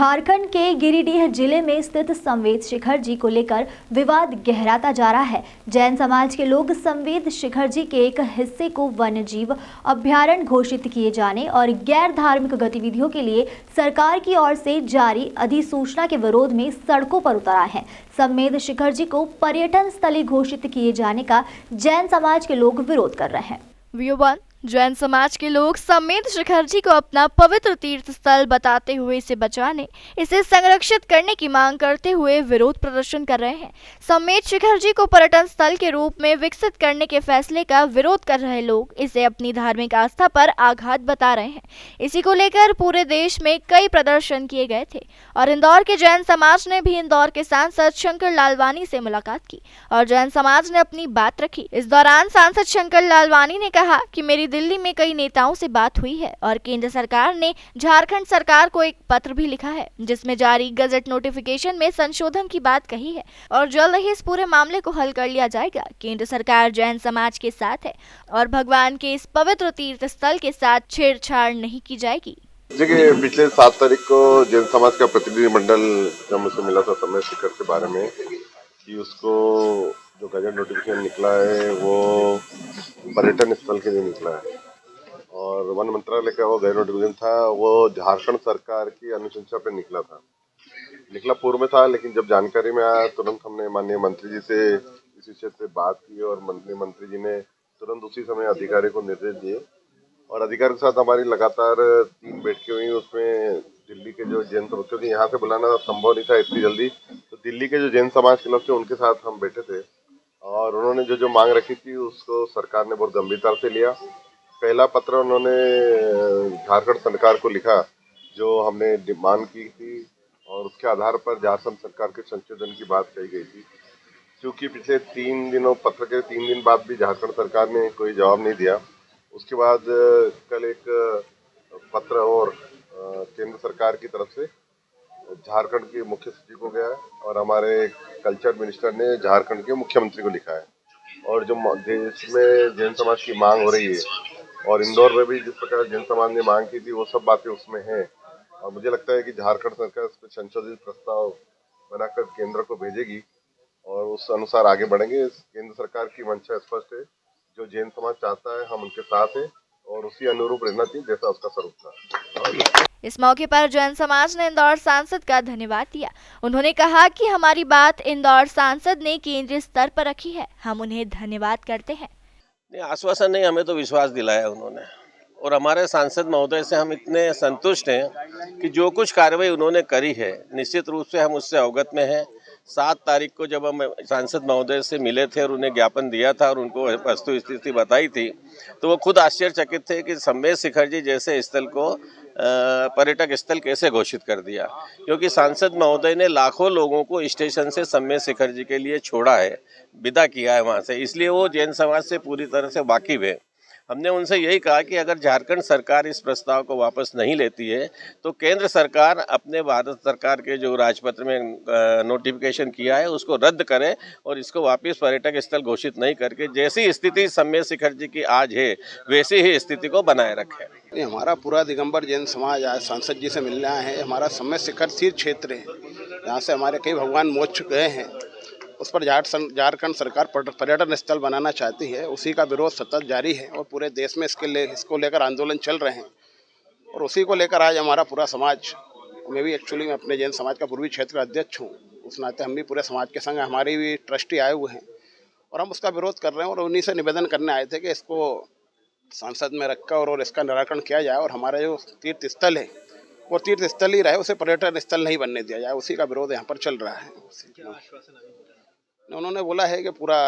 झारखंड के गिरिडीह जिले में स्थित संवेद शिखर जी को लेकर विवाद गहराता जा रहा है। जैन समाज के लोग संवेद शिखर जी के एक हिस्से को वन्यजीव अभयारण्य घोषित किए जाने और गैर धार्मिक गतिविधियों के लिए सरकार की ओर से जारी अधिसूचना के विरोध में सड़कों पर उतर आए हैं। संवेद शिखर जी को पर्यटन स्थली घोषित किए जाने का जैन समाज के लोग विरोध कर रहे हैं। जैन समाज के लोग संवेद शिखर जी को अपना पवित्र तीर्थ स्थल बताते हुए इसे बचाने, इसे संरक्षित करने की मांग करते हुए विरोध प्रदर्शन कर रहे हैं। संवेद शिखर जी को पर्यटन स्थल के रूप में विकसित करने के फैसले का विरोध कर रहे लोग इसे अपनी धार्मिक आस्था पर आघात बता रहे हैं। इसी को लेकर पूरे देश में कई प्रदर्शन किए गए थे और इंदौर के जैन समाज ने भी इंदौर के सांसद शंकर लालवानी से मुलाकात की और जैन समाज ने अपनी बात रखी। इस दौरान सांसद शंकर लालवानी ने कहा कि मेरी दिल्ली में कई नेताओं से बात हुई है और केंद्र सरकार ने झारखंड सरकार को एक पत्र भी लिखा है जिसमें जारी गजट नोटिफिकेशन में संशोधन की बात कही है और जल्द ही इस पूरे मामले को हल कर लिया जाएगा। केंद्र सरकार जैन समाज के साथ है और भगवान के इस पवित्र तीर्थ स्थल के साथ छेड़छाड़ नहीं की जाएगी। देखिए, पिछले 7 तारीख को जैन समाज का प्रतिनिधिमंडल जब मुझसे मिला था संवेद शिखर के बारे में कि उसको जो गजट नोटिफिकेशन निकला है वो पर्यटन स्थल के लिए निकला है और वन मंत्रालय का वो गजट नोटिफिकेशन था वो झारखंड सरकार की अनुशंसा पे निकला पूर्व में था, लेकिन जब जानकारी में आया तुरंत हमने माननीय मंत्री जी से इस विषय पे बात की और मंत्री जी ने तुरंत उसी समय अधिकारी को निर्देश दिए और अधिकारी के साथ हमारी लगातार 3 बैठकें हुई। उसमें दिल्ली के जो जैन समाज, क्योंकि यहाँ से बुलाना संभव नहीं था इतनी जल्दी, तो दिल्ली के जो जैन समाज के लोग थे उनके साथ हम बैठे थे और उन्होंने जो मांग रखी थी उसको सरकार ने बहुत गंभीरता से लिया। पहला पत्र उन्होंने झारखंड सरकार को लिखा जो हमने डिमांड की थी और उसके आधार पर झारखंड सरकार के संशोधन की बात कही गई थी। क्योंकि पिछले 3 दिनों पत्र के 3 दिन बाद भी झारखंड सरकार ने कोई जवाब नहीं दिया। उसके बाद कल एक पत्र और केंद्र सरकार की तरफ से झारखंड के मुख्य सचिव को गया है और हमारे कल्चर मिनिस्टर ने झारखंड के मुख्यमंत्री को लिखा है और जो देश में जैन समाज की मांग हो रही है और इंदौर में भी जिस प्रकार जैन समाज ने मांग की थी वो सब बातें उसमें हैं और मुझे लगता है कि झारखंड सरकार इस पर संशोधित प्रस्ताव बनाकर केंद्र को भेजेगी और उस अनुसार आगे बढ़ेंगे। केंद्र सरकार की मंशा स्पष्ट है, जो जैन समाज चाहता है हम उनके साथ हैं और उसी अनुरूप रहना चाहिए जैसा उसका स्वरूप था। इस मौके पर जैन समाज ने इंदौर सांसद का धन्यवाद दिया। उन्होंने कहा कि हमारी बात इंदौर सांसद ने केंद्रीय स्तर पर रखी है, हम उन्हें धन्यवाद करते हैं। नहीं, आश्वासन नहीं, हमें तो विश्वास दिलाया उन्होंने और हमारे सांसद महोदय से हम इतने संतुष्ट हैं कि जो कुछ कार्रवाई उन्होंने करी है निश्चित रूप से हम उससे अवगत में हैं। 7 तारीख को जब हम सांसद महोदय से मिले थे और उन्हें ज्ञापन दिया था और उनको वस्तु स्थिति बताई थी तो वो खुद आश्चर्यचकित थे कि संवेद शिखर जी जैसे स्थल को पर्यटक स्थल कैसे घोषित कर दिया, क्योंकि सांसद महोदय ने लाखों लोगों को स्टेशन से संवेद शिखर जी के लिए छोड़ा है, विदा किया है वहाँ से, इसलिए वो जैन समाज से पूरी तरह से वाकिफ है। हमने उनसे यही कहा कि अगर झारखंड सरकार इस प्रस्ताव को वापस नहीं लेती है तो केंद्र सरकार अपने भारत सरकार के जो राजपत्र में नोटिफिकेशन किया है उसको रद्द करे और इसको वापस पर्यटक स्थल घोषित नहीं करके जैसी स्थिति संवेद शिखर जी की आज है वैसी ही स्थिति को बनाए रखे। हमारा पूरा दिगंबर जैन समाज आज सांसद जी से मिलने आया है। हमारा संवेद शिखर तीर्थ क्षेत्र है, यहाँ से हमारे कई भगवान मोक्ष गए हैं। उस पर झारखंड सरकार पर्यटन स्थल बनाना चाहती है, उसी का विरोध सतत जारी है और पूरे देश में इसको लेकर आंदोलन चल रहे हैं और उसी को लेकर आज हमारा पूरा समाज, मैं भी एक्चुअली मैं अपने जैन समाज का पूर्वी क्षेत्र अध्यक्ष हूँ, उस नाते हम भी पूरे समाज के संग हमारी भी ट्रस्टी आए हुए हैं और हम उसका विरोध कर रहे हैं और उन्हीं से निवेदन करने आए थे कि इसको संसद में रखकर और इसका निराकरण किया जाए और हमारा जो तीर्थ स्थल है वो तीर्थ स्थल ही रहे, उसे पर्यटन स्थल नहीं बनने दिया जाए। उसी का विरोध यहाँ पर चल रहा है। उन्होंने बोला है कि पूरा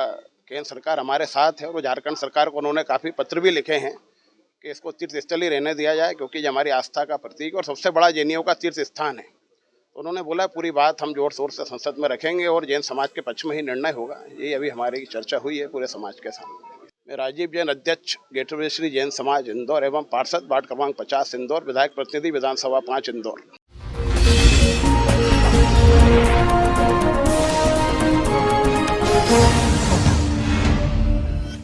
केंद्र सरकार हमारे साथ है और झारखंड सरकार को उन्होंने काफ़ी पत्र भी लिखे हैं कि इसको तीर्थ स्थल ही रहने दिया जाए क्योंकि ये हमारी आस्था का प्रतीक और सबसे बड़ा जैनियों का तीर्थ स्थान है। तो उन्होंने बोला पूरी बात हम जोर शोर से संसद में रखेंगे और जैन समाज के पक्ष में ही निर्णय होगा। ये अभी हमारी चर्चा हुई है पूरे समाज के सामने। मैं राजीव जैन, अध्यक्ष गेटवे श्री जैन समाज इंदौर एवं पार्षद वार्ड क्रमांक 50 इंदौर, विधायक प्रतिनिधि विधानसभा 5 इंदौर।